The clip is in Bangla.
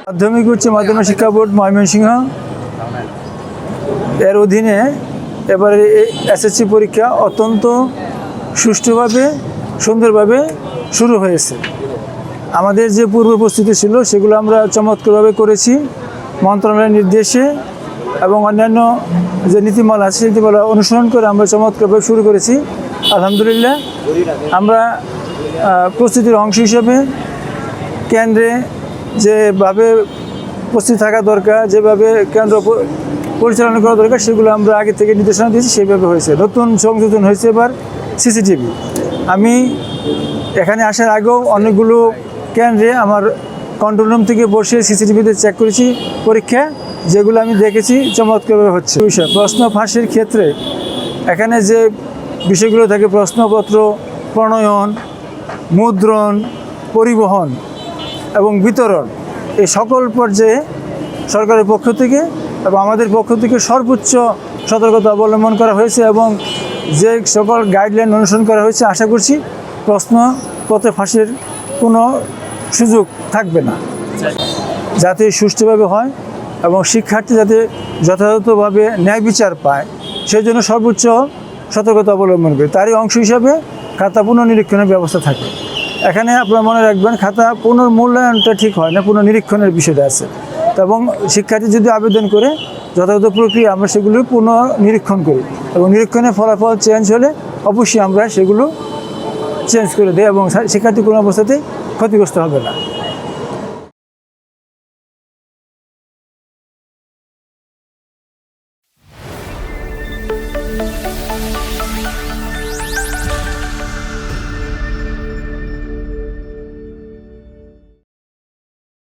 মাধ্যমিক উচ্চ মাধ্যমিক শিক্ষা বোর্ড ময়মনসিংহ এর অধীনে এবারে এসএসসি পরীক্ষা অত্যন্ত সুষ্ঠুভাবে সুন্দরভাবে শুরু হয়েছে। আমাদের যে পূর্ব প্রস্তুতি ছিল সেগুলো আমরা চমৎকারভাবে করেছি মন্ত্রণালয়ের নির্দেশে এবং অন্যান্য যে নীতিমালা আছে সেই নীতিমালা অনুসরণ করে আমরা চমৎকারভাবে শুরু করেছি। আলহামদুলিল্লাহ আমরা প্রস্তুতির অংশ হিসেবে কেন্দ্রে যেভাবে প্রস্তুতি থাকা দরকার, যেভাবে কেন্দ্র পরিচালনা করা দরকার সেগুলো আমরা আগে থেকে নির্দেশনা দিয়েছি, সেইভাবে হয়েছে। নতুন সংযোজন হয়েছে এবার সিসিটিভি। আমি এখানে আসার আগেও অনেকগুলো কেন্দ্রে আমার কন্ট্রোল রুম থেকে বসে সিসিটিভিতে চেক করেছি পরীক্ষা, যেগুলো আমি দেখেছি চমৎকারভাবে হচ্ছে। প্রশ্ন ফাঁসের ক্ষেত্রে এখানে যে বিষয়গুলো থাকে প্রশ্নপত্র প্রণয়ন, মুদ্রণ, পরিবহন এবং বিতরণ, এই সকল পর্যায়ে সরকারের পক্ষ থেকে এবং আমাদের পক্ষ থেকে সর্বোচ্চ সতর্কতা অবলম্বন করা হয়েছে এবং যে সকল গাইডলাইন অনুসরণ করা হয়েছে আশা করছি প্রশ্নপত্রে ফাঁসের কোনো সুযোগ থাকবে না, যাতে সুষ্ঠুভাবে হয় এবং শিক্ষার্থী যাতে যথাযথভাবে ন্যায় বিচার পায় সেই জন্য সর্বোচ্চ সতর্কতা অবলম্বন করে তারই অংশ হিসাবে খাতা পুনর্নিরীক্ষণের ব্যবস্থা থাকে। এখানে আপনারা মনে রাখবেন খাতা পুনর্মূল্যায়নটা ঠিক হয় না, পুনর্নিরীক্ষণের বিষয়টা আছে। এবং শিক্ষার্থী যদি আবেদন করে যথাযথ প্রক্রিয়া আমরা সেগুলো পুনর্নিরীক্ষণ করি এবং নিরীক্ষণের ফলাফল চেঞ্জ হলে অবশ্যই আমরা সেগুলো চেঞ্জ করে দিই এবং শিক্ষার্থী কোনো অবস্থাতেই ক্ষতিগ্রস্ত হবে না।